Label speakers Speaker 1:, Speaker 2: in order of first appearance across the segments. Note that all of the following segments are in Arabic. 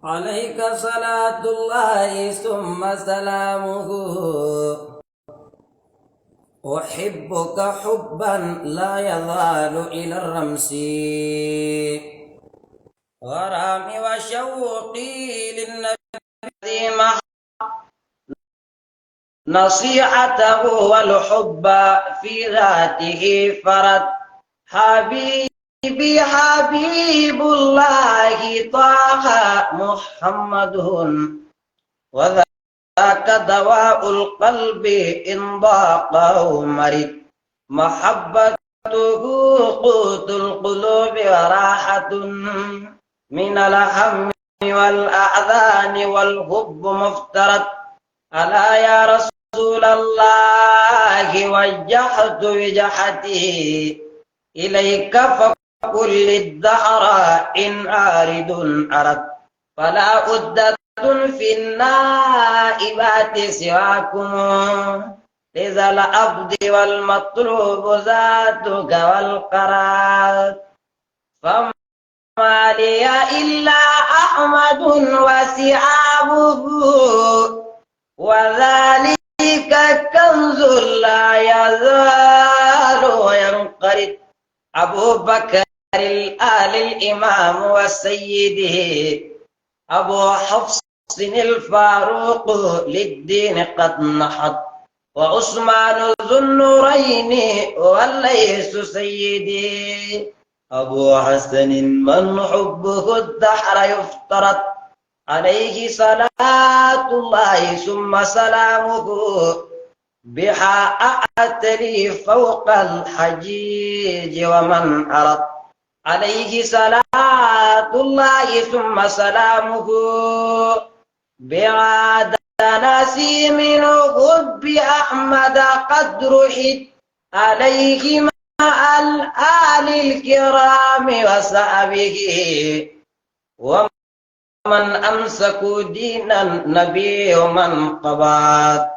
Speaker 1: عليك صلاة الله ثم سلامه أحبك حبا لا يزال إلى الرمس غرامي وشوقي للنبي نصيحته والحب في ذاته فرد حبيبي حبيب الله طه محمد وذاك دواء القلب إن ضاق أو مرض محبته قوت القلوب وراحة من الهم والأحزان والحب مفترض ألا يا رسول الله وجهت وجهتي إليك فكل الدهر إن آرد أرد فلا عدة في النائبات سواكم لذا العبد والمطلوب ذاتك والقرار فما لي إلا أحمد وسعابه وذلك كنز لا يزال ينقرض أبو بكر الآل الإمام وسيده أبو حفص الفاروق للدين قد نحط وعثمان ذو النورين والليث سيدي أبو حسن من حبه الدهر يفترض عليه صلاة الله ثم سلامه بها أعتلي فوق الحجيج ومن أرد عليه صلاة الله ثم سلامه بعاد نسيم حب أحمد قد رحت عليه مع الآل الكرام وصحبه ومن أمسكوا دين النبي ومن قبات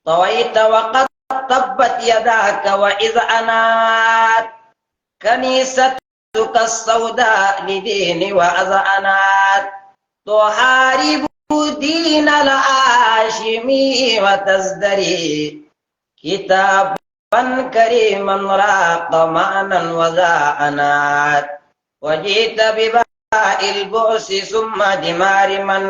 Speaker 1: طويت وقد تبت يداك وإذ أنات كنيستك السوداء لدين وأذعنات تحارب دين الهاشمي وتزدري كتابا كريما راق معنى وذاعنات وجئت بباء البؤس ثم دمار من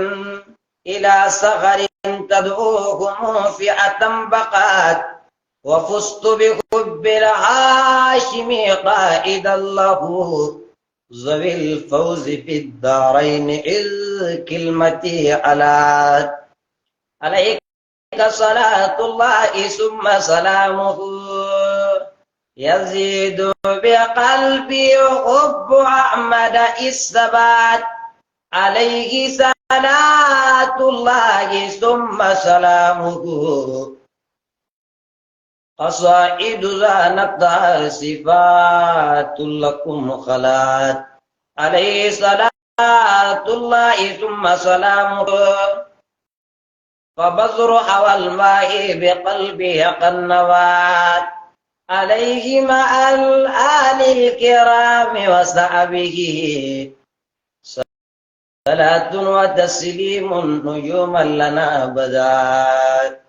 Speaker 1: إلى صغر تدعوهم فئة بقات وفزت بحب الهاشمي قائدا له ذوي الفوز في الدارين إذ كلمتي علات عليك صلاة الله ثم سلامه يزيد بقلبي حب أحمد الثبات عليه صلاة الله ثم سلامه قصائد زانت صفات لكم خلات عليه صلاة الله ثم سلامه فبزر حوى الماء بقلبه قنوات عليه مع الآل الكرام وصحبه صلاة وتسليم نجوما لنا بدات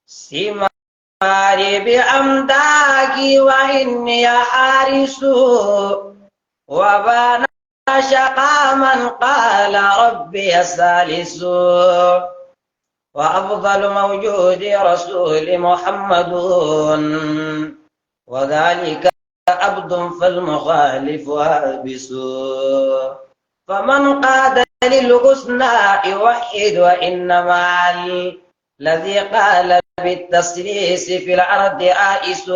Speaker 1: سماري بأمداك وإني حارس وبان شقا من قال ربي سالس وأفضل موجود رسول محمد وذلك عبد فالمخالف هابس فمن قاد للحسنى يوحد وإنما الذي قال بالتسليس في الأرض آئس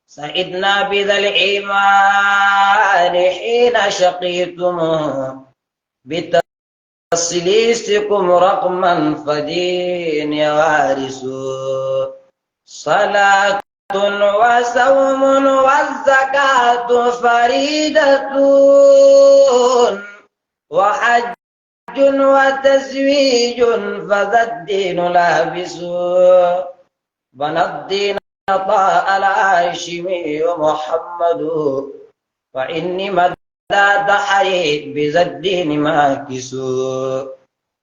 Speaker 1: سعدنا بذا الإيمان حين شقيتم بتسليسكم رقما فدين وارث صلاة وصوم والزكاة فريدة وحج وتزويج فذا الدين لابس بنى الدين طاء الهاشمي محمد فإني مدى دحري بذا الدين ماكس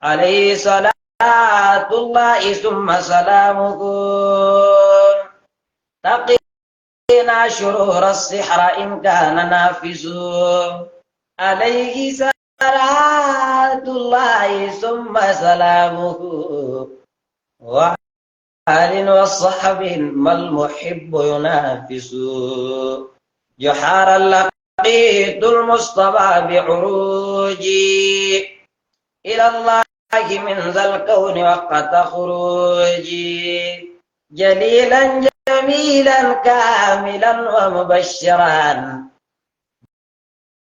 Speaker 1: عليه صلاة الله ثم سلامه تقينا شرور السحر إن كان نافذ عليه صلاة الله ثم سلامه وآل وصحب ما المحب ينافس جحار لقيت المصطفى بعروجي إلى الله من ذا الكون وقت خروجي جليلا جميلا كاملا ومبشرا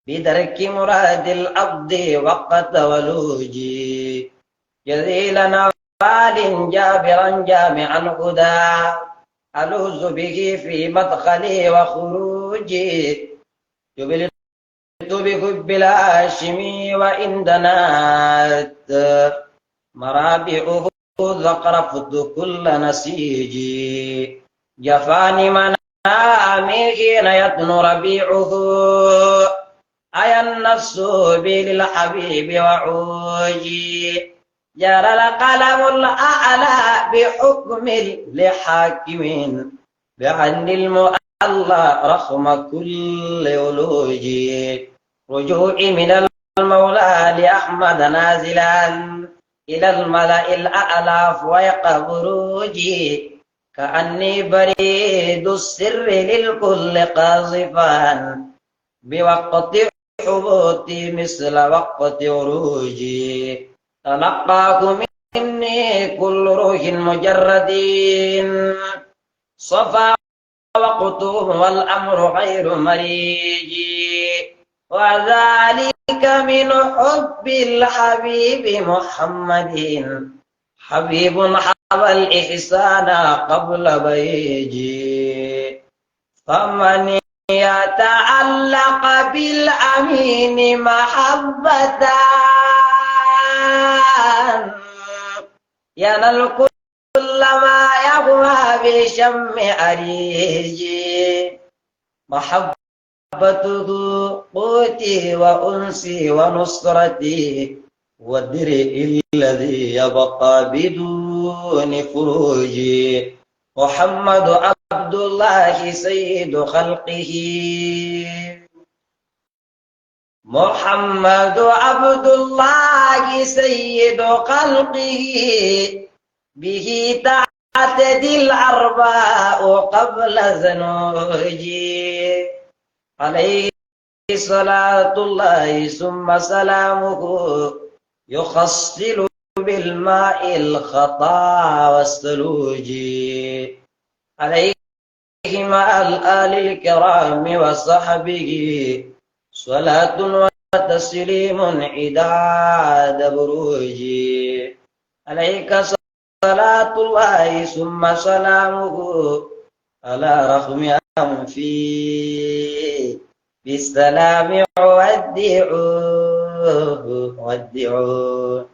Speaker 1: بدرك مراد العبد وقت ولوجي جزيلا نوال جابرا جامعا هدى ألوذ به في مدخلي وخروجي جبلت بحب الهاشمي وإن دنات مرابعه ذقرفت كل نسيجي جفاني منامي حين يدنو ربيعه أيا النفس بي للحبيب وعوجي جرى القلم الأعلى بحكم لحاكم بعن المؤلى رغم كل ولوجي رجوعي من المولى لأحمد نازلا إلى الملأ الأعلى فوق بروجي كأني بريد السر للكل قاذفا بوقت حبوتي مثل وقت عروجي تلقاه مني كل روح مجرد صفا وقته والأمر غير مريج وذلك من حب الحبيب محمد حبيب حوى الإحسان قبل بيجي فمن يتعلق بالأمين محبة ينال كل ما يهوى بشم أريجي محبته قوتي وأنسي ونصرتي والدرء الذي يبقى بدون فروجي محمد عبد الله سيد خلقه محمد عبد الله سيد خلقه به تعتدي الأرباء قبل زنوجي عليه صلاة الله ثم سلامه يخصل بالماء الخطا والثلوج عليه مع الآل الكرام وصحبه صلاة وتسليم عداد بروجي عليك صلاة الله ثم سلامه على رغم أنفي بالسلام ودعوه